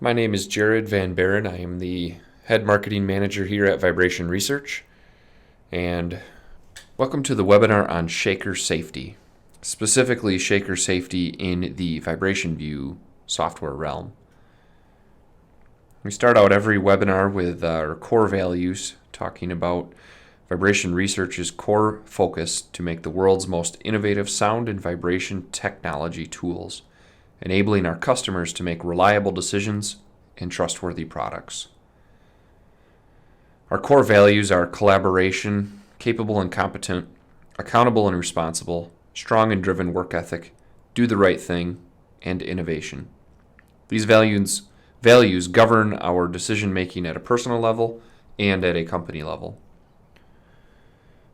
My name is Jared Van Baren. I am the head marketing manager here at Vibration Research, and welcome to the webinar on shaker safety, specifically shaker safety in the VibrationVIEW software realm. We start out every webinar with our core values, talking about Vibration Research's core focus to make the world's most innovative sound and vibration technology tools, enabling our customers to make reliable decisions and trustworthy products. Our core values are collaboration, capable and competent, accountable and responsible, strong and driven work ethic, do the right thing, and innovation. These values govern our decision making at a personal level and at a company level.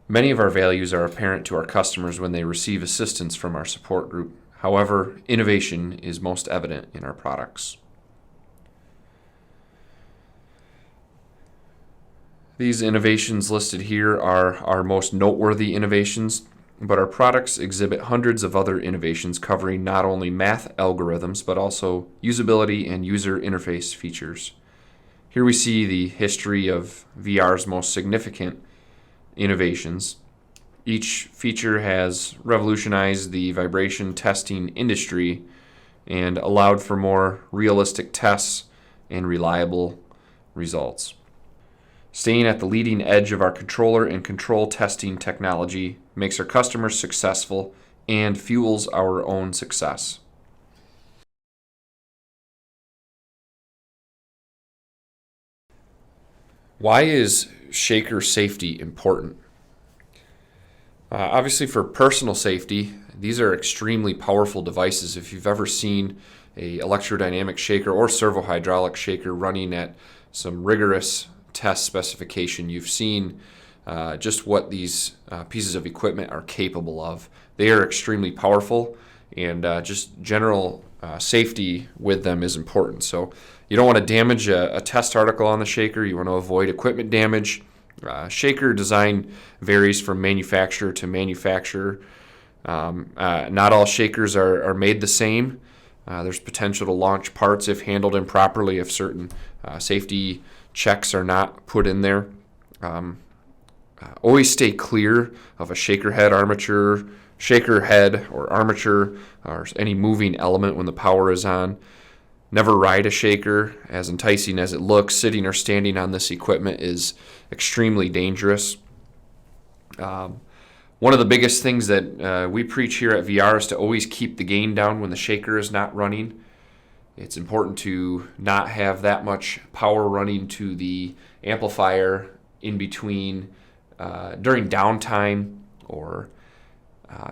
Many of our values are apparent to our customers when they receive assistance from our support group. However, innovation is most evident in our products. These innovations listed here are our most noteworthy innovations, but our products exhibit hundreds of other innovations covering not only math algorithms, but also usability and user interface features. Here we see the history of VR's most significant innovations. Each feature has revolutionized the vibration testing industry and allowed for more realistic tests and reliable results. Staying at the leading edge of our controller and control testing technology makes our customers successful and fuels our own success. Why is shaker safety important? Obviously, for personal safety, these are extremely powerful devices. If you've ever seen an electrodynamic shaker or servo-hydraulic shaker running at some rigorous test specification, you've seen just what these pieces of equipment are capable of. They are extremely powerful, and just general safety with them is important. So you don't want to damage a test article on the shaker. You want to avoid equipment damage. Shaker design varies from manufacturer to manufacturer. Not all shakers are made the same. There's potential to launch parts if handled improperly, if certain safety checks are not put in there. Always stay clear of a shaker head, armature, shaker head or armature, or any moving element when the power is on. Never ride a shaker. As enticing as it looks, sitting or standing on this equipment is extremely dangerous. One of the biggest things that we preach here at VR is to always keep the gain down when the shaker is not running. It's important to not have that much power running to the amplifier in between during downtime or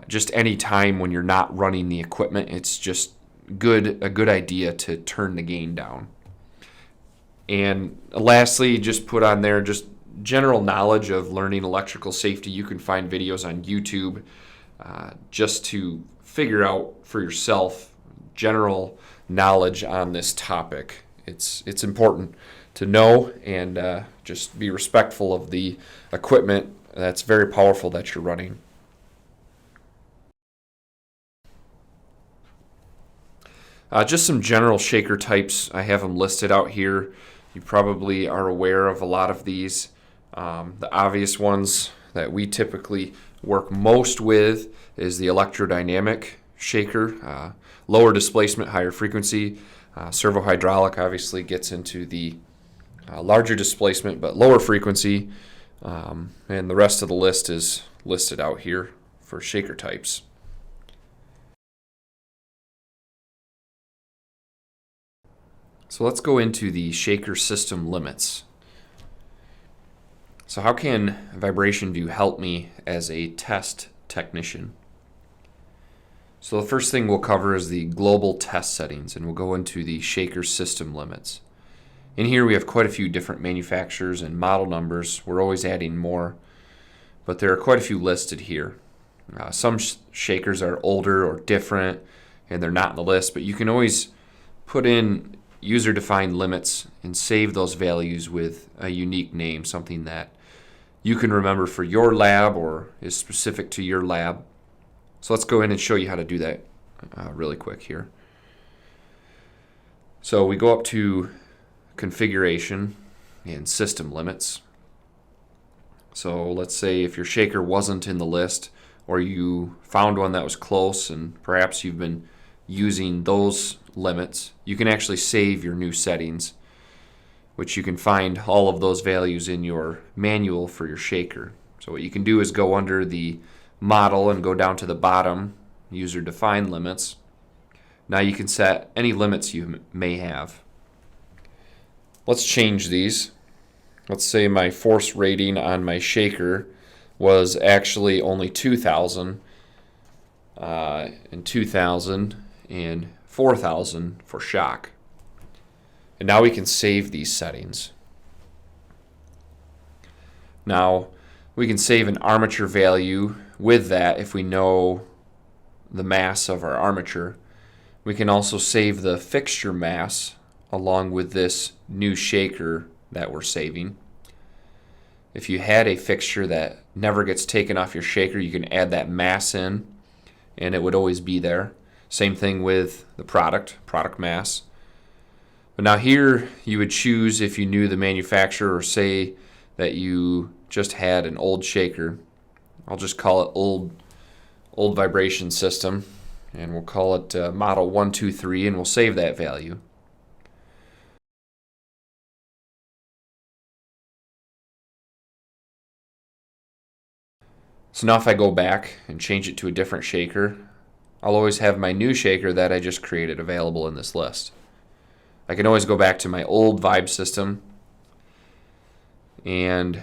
just any time when you're not running the equipment. It's just a good idea to turn the gain down. And lastly, just put on there just general knowledge of learning electrical safety. You can find videos on YouTube just to figure out for yourself general knowledge on this topic. It's important to know and just be respectful of the equipment that's very powerful that you're running. Just some general shaker types. I have them listed out here. You probably are aware of a lot of these. The obvious ones that we typically work most with is the electrodynamic shaker, lower displacement, higher frequency. Servo-hydraulic obviously gets into the larger displacement but lower frequency, and the rest of the list is listed out here for shaker types. So let's go into the shaker system limits. So how can VibrationVIEW help me as a test technician? So the first thing we'll cover is the global test settings, and we'll go into the shaker system limits. In here we have quite a few different manufacturers and model numbers. We're always adding more, but there are quite a few listed here. Some shakers are older or different, and they're not in the list, but you can always put in user-defined limits and save those values with a unique name, something that you can remember for your lab or is specific to your lab. So let's go in and show you how to do that really quick here. So we go up to configuration and system limits. So let's say if your shaker wasn't in the list, or you found one that was close and perhaps you've been using those limits, you can actually save your new settings, which you can find all of those values in your manual for your shaker. So what you can do is go under the model and go down to the bottom, user defined limits. Now you can set any limits you may have. Let's change these. Let's say my force rating on my shaker was actually only 2,000 and 2,000 and 4,000 for shock. And now we can save these settings. Now we can save an armature value with that if we know the mass of our armature. We can also save the fixture mass along with this new shaker that we're saving. If you had a fixture that never gets taken off your shaker, you can add that mass in and it would always be there. Same thing with the product mass. But now here you would choose if you knew the manufacturer, or say that you just had an old shaker. I'll just call it old vibration system, and we'll call it model 123, and we'll save that value. So now if I go back and change it to a different shaker, I'll always have my new shaker that I just created available in this list. I can always go back to my old Vibe system, and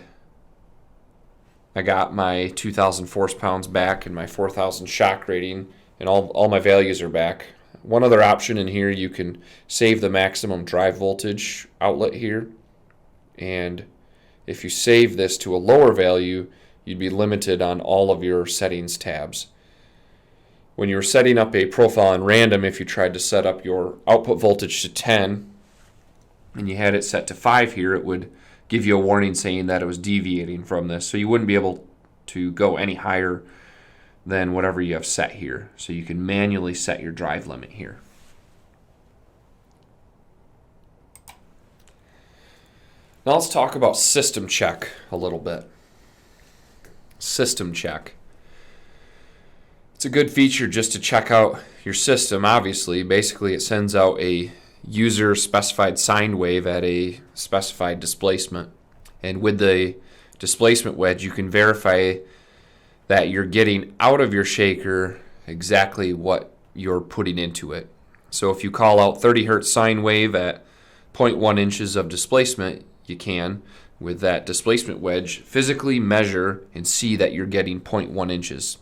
I got my 2,000 force pounds back and my 4,000 shock rating, and all my values are back. One other option in here, you can save the maximum drive voltage outlet here, and if you save this to a lower value, you'd be limited on all of your settings tabs. When you were setting up a profile in random, if you tried to set up your output voltage to 10 and you had it set to 5 here, it would give you a warning saying that it was deviating from this. So you wouldn't be able to go any higher than whatever you have set here. So you can manually set your drive limit here. Now let's talk about system check a little bit. System check. It's a good feature just to check out your system, obviously. Basically, it sends out a user-specified sine wave at a specified displacement. And with the displacement wedge, you can verify that you're getting out of your shaker exactly what you're putting into it. So if you call out 30 hertz sine wave at 0.1 inches of displacement, you can, with that displacement wedge, physically measure and see that you're getting 0.1 inches.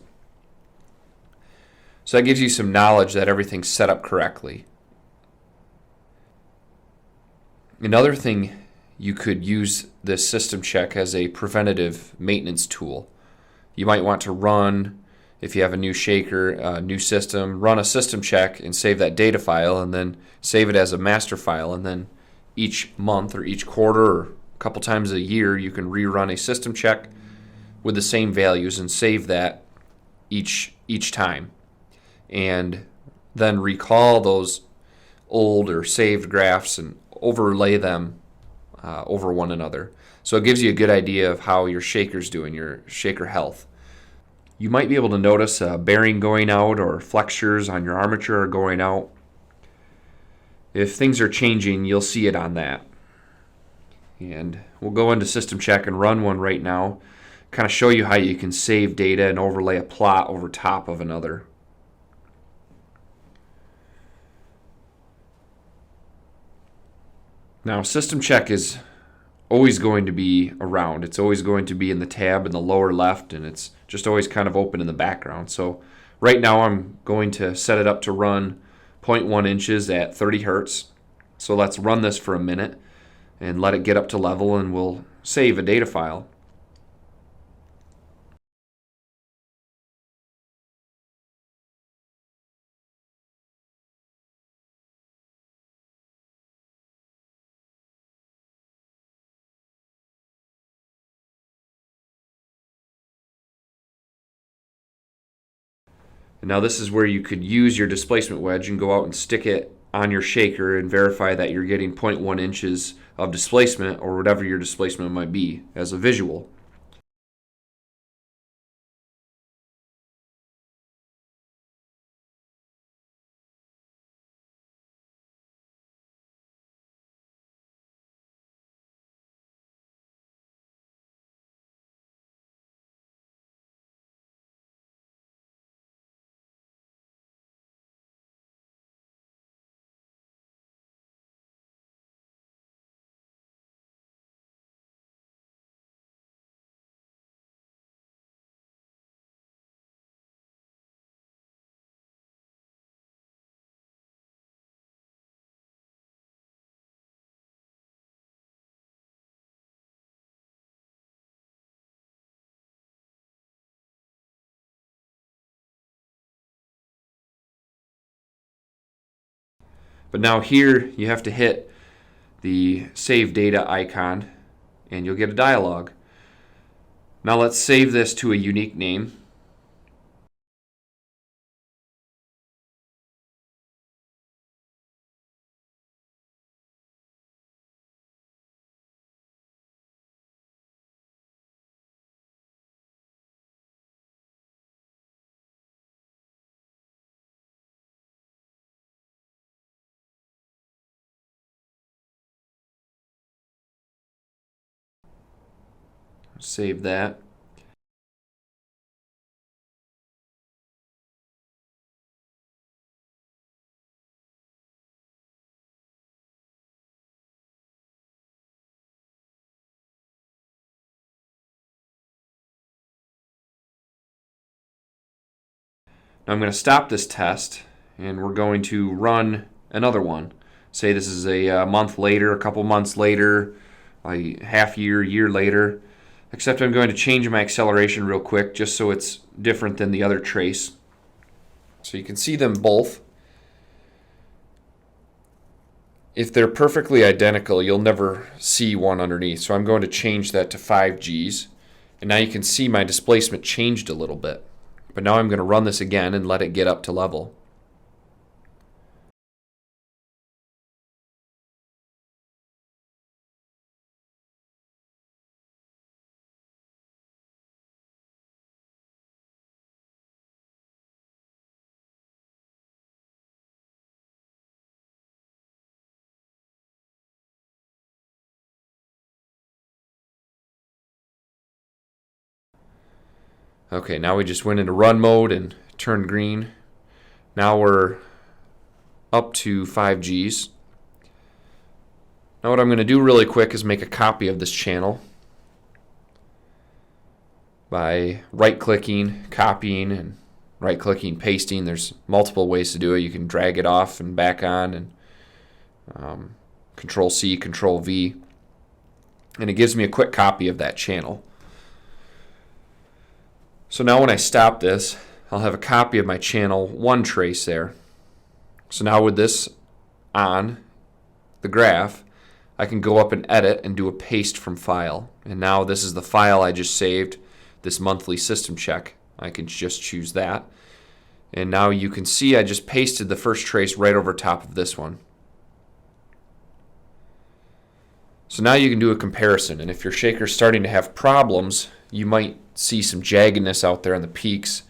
So that gives you some knowledge that everything's set up correctly. Another thing, you could use this system check as a preventative maintenance tool. You might want to run, if you have a new shaker, a new system, run a system check and save that data file, and then save it as a master file, and then each month or each quarter or a couple times a year you can rerun a system check with the same values and save that each time, and then recall those old or saved graphs and overlay them over one another. So it gives you a good idea of how your shaker's doing, your shaker health. You might be able to notice a bearing going out or flexures on your armature are going out. If things are changing, you'll see it on that. And we'll go into system check and run one right now, kind of show you how you can save data and overlay a plot over top of another. Now, system check is always going to be around. It's always going to be in the tab in the lower left, and it's just always kind of open in the background. So right now I'm going to set it up to run 0.1 inches at 30 hertz. So let's run this for a minute and let it get up to level, and we'll save a data file. And now this is where you could use your displacement wedge and go out and stick it on your shaker and verify that you're getting 0.1 inches of displacement, or whatever your displacement might be, as a visual. But now here you have to hit the Save Data icon and you'll get a dialog. Now let's save this to a unique name. Save that. Now I'm going to stop this test and we're going to run another one. Say this is a month later, a couple months later, a half year, year later. Except I'm going to change my acceleration real quick just so it's different than the other trace. So you can see them both. If they're perfectly identical, you'll never see one underneath. So I'm going to change that to 5 Gs. And now you can see my displacement changed a little bit. But now I'm going to run this again and let it get up to level. Okay, now we just went into run mode and turned green. Now we're up to 5 Gs. Now what I'm going to do really quick is make a copy of this channel by right-clicking, copying, and right-clicking, pasting. There's multiple ways to do it. You can drag it off and back on, and Control-C, Control-V, and it gives me a quick copy of that channel. So now when I stop this, I'll have a copy of my channel 1 trace there. So now with this on the graph, I can go up and edit and do a paste from file. And now this is the file I just saved, this monthly system check. I can just choose that. And now you can see I just pasted the first trace right over top of this one. So now you can do a comparison, and if your shaker's starting to have problems, you might see some jaggedness out there in the peaks.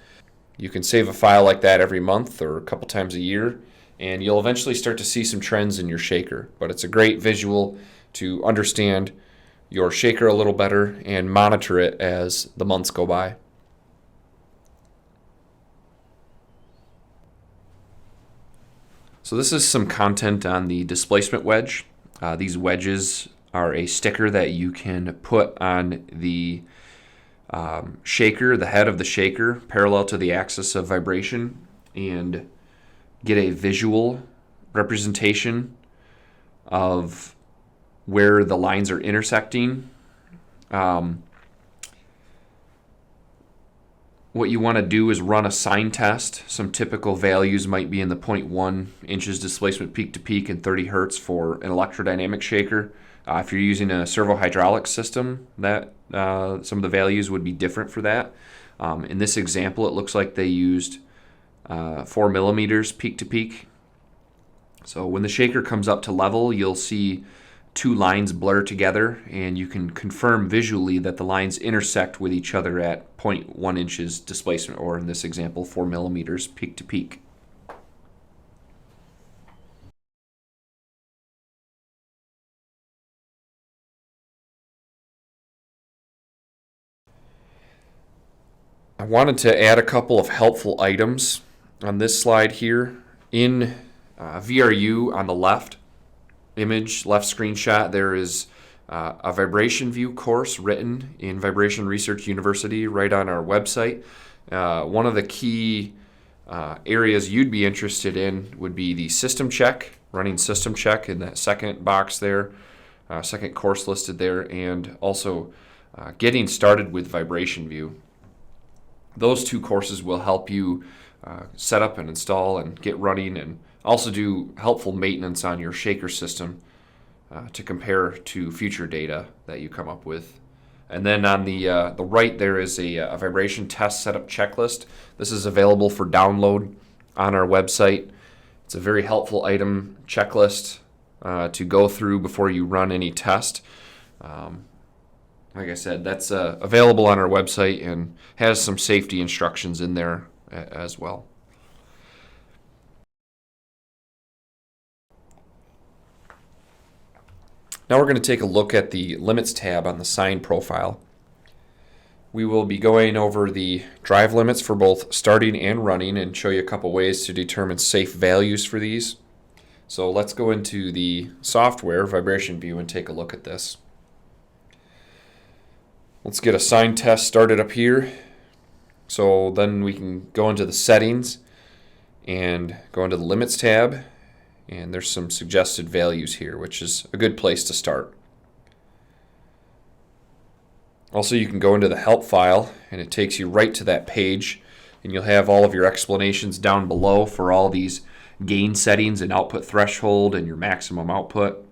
You can save a file like that every month or a couple times a year, and you'll eventually start to see some trends in your shaker. But it's a great visual to understand your shaker a little better and monitor it as the months go by. So this is some content on the displacement wedge. These wedges are a sticker that you can put on the shaker, the head of the shaker, parallel to the axis of vibration, and get a visual representation of where the lines are intersecting. What you want to do is run a sign test. Some typical values might be in the 0.1 inches displacement peak to peak and 30 hertz for an electrodynamic shaker. If you're using a servo hydraulic system, that some of the values would be different for that. In this example, it looks like they used 4 millimeters peak to peak. So when the shaker comes up to level, you'll see two lines blur together, and you can confirm visually that the lines intersect with each other at 0.1 inches displacement, or in this example, 4 millimeters peak to peak. I wanted to add a couple of helpful items on this slide here. In VRU on the left image, left screenshot, there is a VibrationVIEW course written in Vibration Research University right on our website. One of the key areas you'd be interested in would be the system check, running system check in that second box there, second course listed there, and also getting started with VibrationVIEW. Those two courses will help you set up and install and get running, and also do helpful maintenance on your shaker system to compare to future data that you come up with. And then on the right, there is a vibration test setup checklist. This is available for download on our website. It's a very helpful item checklist to go through before you run any test. Like I said, that's available on our website and has some safety instructions in there as well. Now we're going to take a look at the Limits tab on the Sign profile. We will be going over the drive limits for both starting and running and show you a couple ways to determine safe values for these. So let's go into the software, VibrationVIEW, and take a look at this. Let's get a sign test started up here. So then we can go into the settings and go into the Limits tab. And there's some suggested values here, which is a good place to start. Also, you can go into the help file, and it takes you right to that page, and you'll have all of your explanations down below for all these gain settings and output threshold and your maximum output.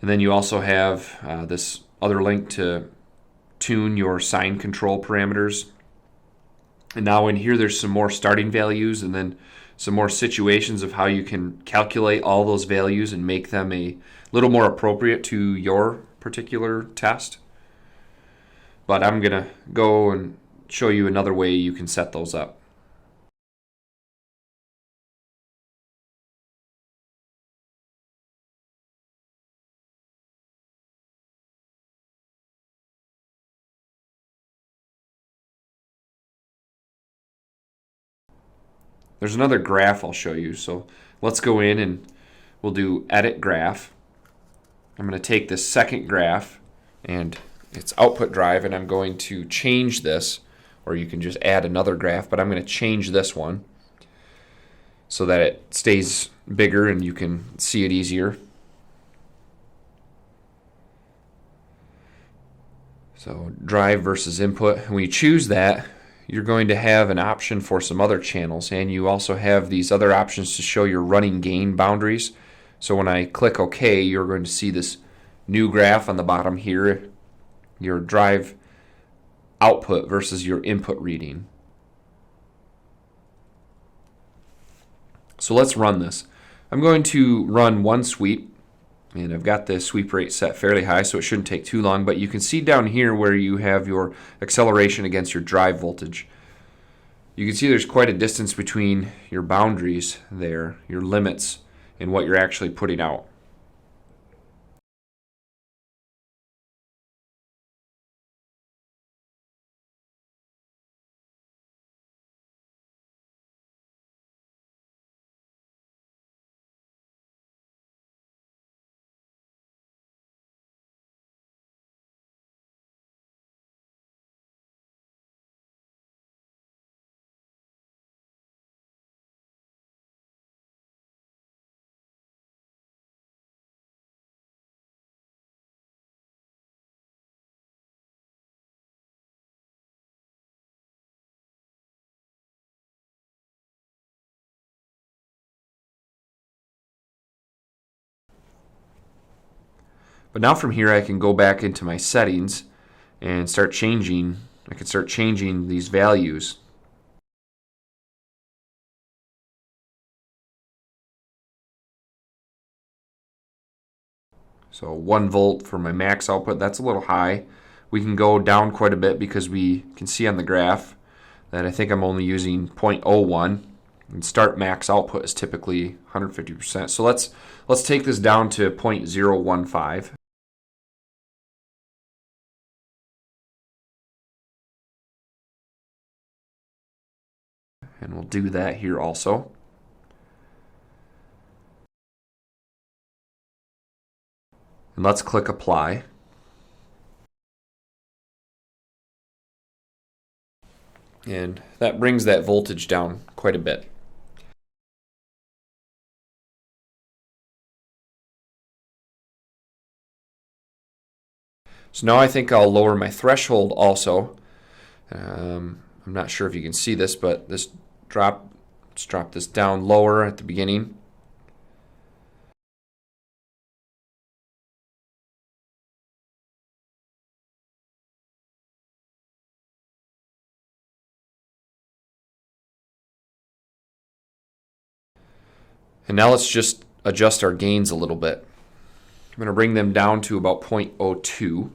And then you also have this other link to tune your sign control parameters. And now in here there's some more starting values and then some more situations of how you can calculate all those values and make them a little more appropriate to your particular test. But I'm going to go and show you another way you can set those up. There's another graph I'll show you. So let's go in and we'll do Edit Graph. I'm going to take this second graph and its output drive, and I'm going to change this, or you can just add another graph, but I'm going to change this one so that it stays bigger and you can see it easier. So drive versus input. When you choose that, you're going to have an option for some other channels, and you also have these other options to show your running gain boundaries. So when I click OK, you're going to see this new graph on the bottom here, your drive output versus your input reading. So let's run this. I'm going to run one sweep, and I've got the sweep rate set fairly high, so it shouldn't take too long, but you can see down here where you have your acceleration against your drive voltage. You can see there's quite a distance between your boundaries there, your limits, and what you're actually putting out. But now from here I can go back into my settings and start changing I can start changing these values. So 1 volt for my max output, that's a little high. We can go down quite a bit because we can see on the graph that I think I'm only using 0.01, and start max output is typically 150%. So let's take this down to 0.015. And we'll do that here also. And let's click apply. And that brings that voltage down quite a bit. So now I think I'll lower my threshold also. I'm not sure if you can see this, but let's drop this down lower at the beginning. And now let's just adjust our gains a little bit. I'm going to bring them down to about 0.02.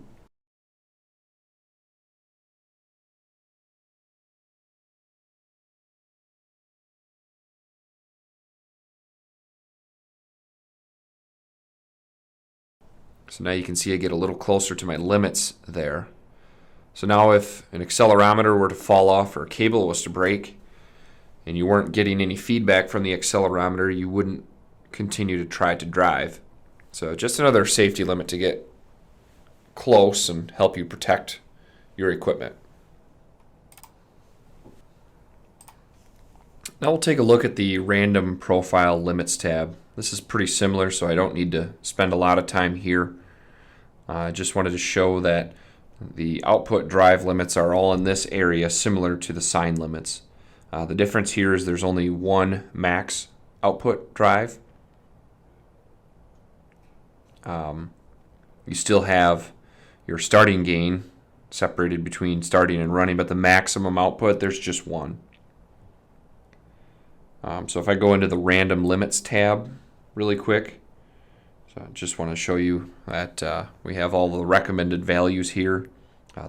So now you can see I get a little closer to my limits there. So now if an accelerometer were to fall off or a cable was to break and you weren't getting any feedback from the accelerometer, you wouldn't continue to try to drive. So just another safety limit to get close and help you protect your equipment. Now we'll take a look at the random profile limits tab. This is pretty similar, so I don't need to spend a lot of time here. I just wanted to show that the output drive limits are all in this area, similar to the sign limits. The difference here is there's only one max output drive. You still have your starting gain separated between starting and running, but the maximum output, there's just one. So if I go into the random limits tab really quick, so I just want to show you that we have all the recommended values here.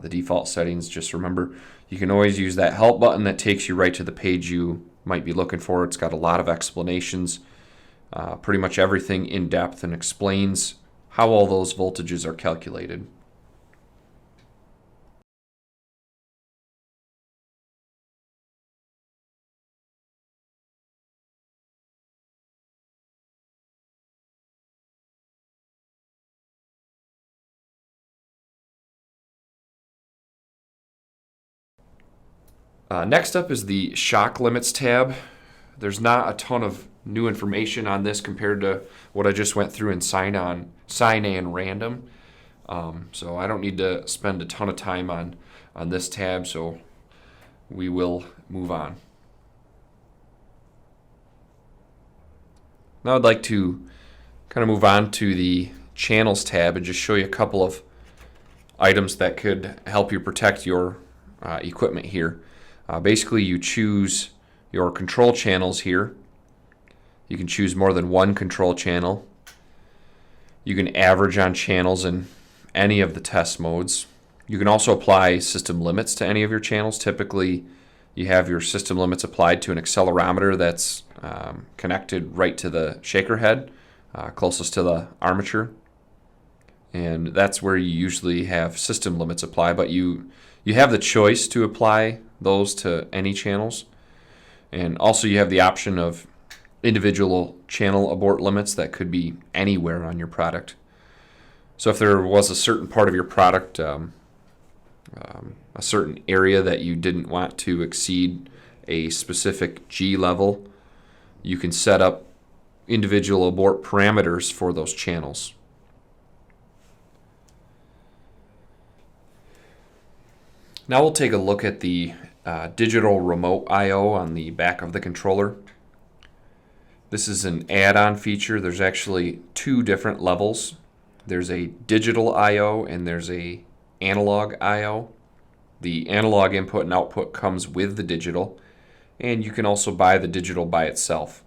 The default settings, just remember, you can always use that help button that takes you right to the page you might be looking for. It's got a lot of explanations, pretty much everything in depth, and explains how all those voltages are calculated. Next up is the shock limits tab. There's not a ton of new information on this compared to what I just went through in sign and random. So I don't need to spend a ton of time on this tab, so we will move on. Now I'd like to kind of move on to the channels tab and just show you a couple of items that could help you protect your equipment here. Basically, you choose your control channels here. You can choose more than one control channel. You can average on channels in any of the test modes. You can also apply system limits to any of your channels. Typically, you have your system limits applied to an accelerometer that's connected right to the shaker head, closest to the armature. And that's where you usually have system limits applied, but you have the choice to apply those to any channels. And also you have the option of individual channel abort limits that could be anywhere on your product. So if there was a certain part of your product, a certain area that you didn't want to exceed a specific G level, you can set up individual abort parameters for those channels. Now we'll take a look at the digital remote I/O on the back of the controller. This is an add-on feature. There's actually two different levels. There's a digital I/O and there's a analog I/O. The analog input and output comes with the digital, and you can also buy the digital by itself.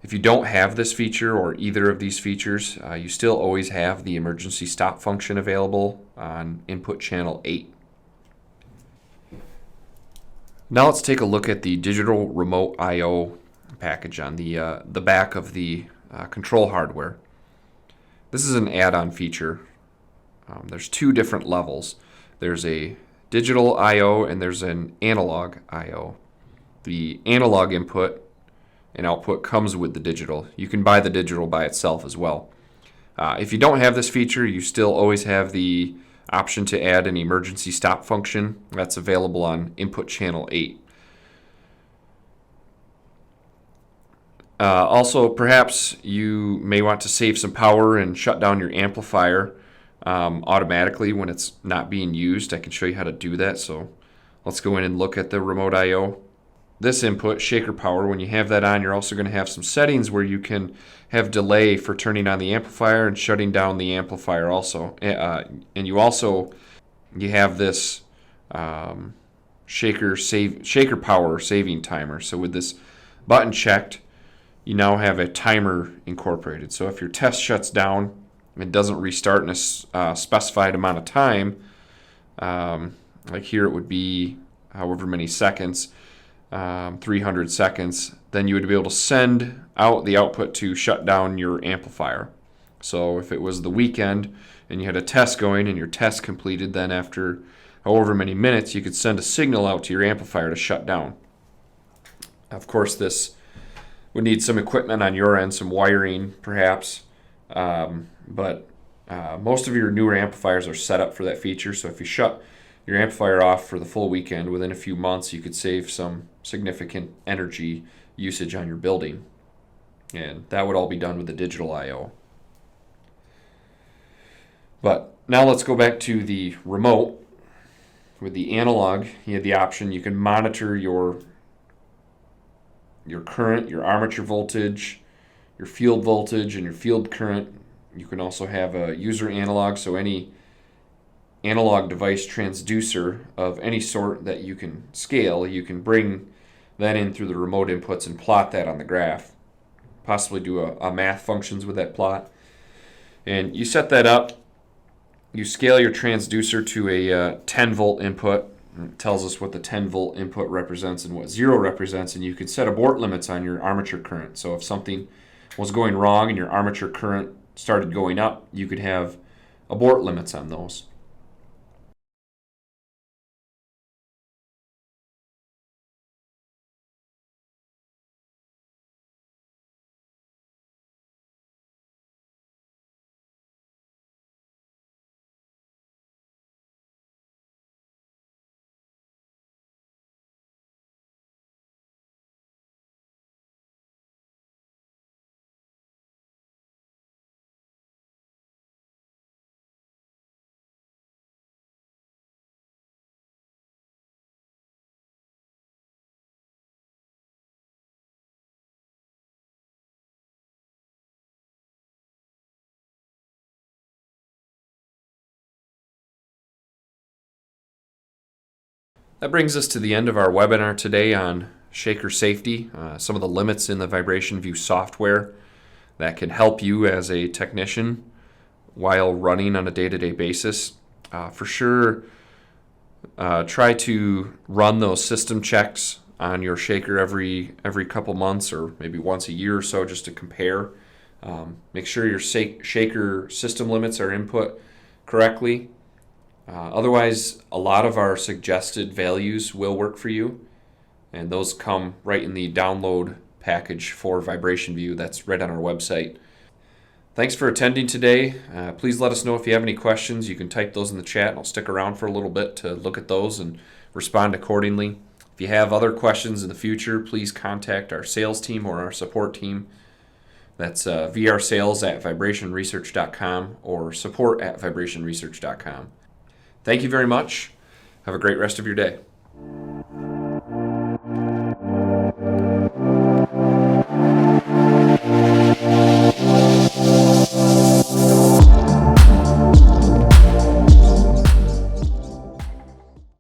If you don't have this feature or either of these features, you still always have the emergency stop function available on input channel 8. Now let's take a look at the digital remote I/O package on the back of the control hardware. This is an add-on feature. There's two different levels. There's a digital I/O and there's an analog I/O. The analog input and output comes with the digital. You can buy the digital by itself as well. If you don't have this feature, you still always have the option to add an emergency stop function. That's available on input channel 8. Also, perhaps you may want to save some power and shut down your amplifier automatically when it's not being used. I can show you how to do that. So let's go in and look at the remote I/O. This input, shaker power, when you have that on, you're also going to have some settings where you can have delay for turning on the amplifier and shutting down the amplifier also. And you have this shaker power saving timer. So with this button checked, you now have a timer incorporated. So if your test shuts down and doesn't restart in a specified amount of time, like here it would be however many seconds, 300 seconds, then you would be able to send out the output to shut down your amplifier. So if it was the weekend and you had a test going and your test completed, then after however many minutes you could send a signal out to your amplifier to shut down. Of course, this would need some equipment on your end, some wiring perhaps, but most of your newer amplifiers are set up for that feature. So if you shut your amplifier off for the full weekend, within a few months you could save some significant energy usage on your building. And that would all be done with the digital I/O. But now let's go back to the remote. With the analog, you have the option, you can monitor your current, your armature voltage, your field voltage, and your field current. You can also have a user analog, so any analog device transducer of any sort that you can scale, you can bring that in through the remote inputs and plot that on the graph. Possibly do a math functions with that plot. And you set that up, you scale your transducer to a 10 volt input. It tells us what the 10 volt input represents and what 0 represents, and you can set abort limits on your armature current. So if something was going wrong and your armature current started going up, you could have abort limits on those. That brings us to the end of our webinar today on shaker safety, some of the limits in the VibrationVIEW software that can help you as a technician while running on a day-to-day basis. For sure, try to run those system checks on your shaker every couple months or maybe once a year or so just to compare. Make sure your shaker system limits are input correctly. Otherwise, a lot of our suggested values will work for you, and those come right in the download package for VibrationVIEW. That's right on our website. Thanks for attending today. Please let us know if you have any questions. You can type those in the chat, and I'll stick around for a little bit to look at those and respond accordingly. If you have other questions in the future, please contact our sales team or our support team. That's vrsales@vibrationresearch.com or support@vibrationresearch.com. Thank you very much. Have a great rest of your day.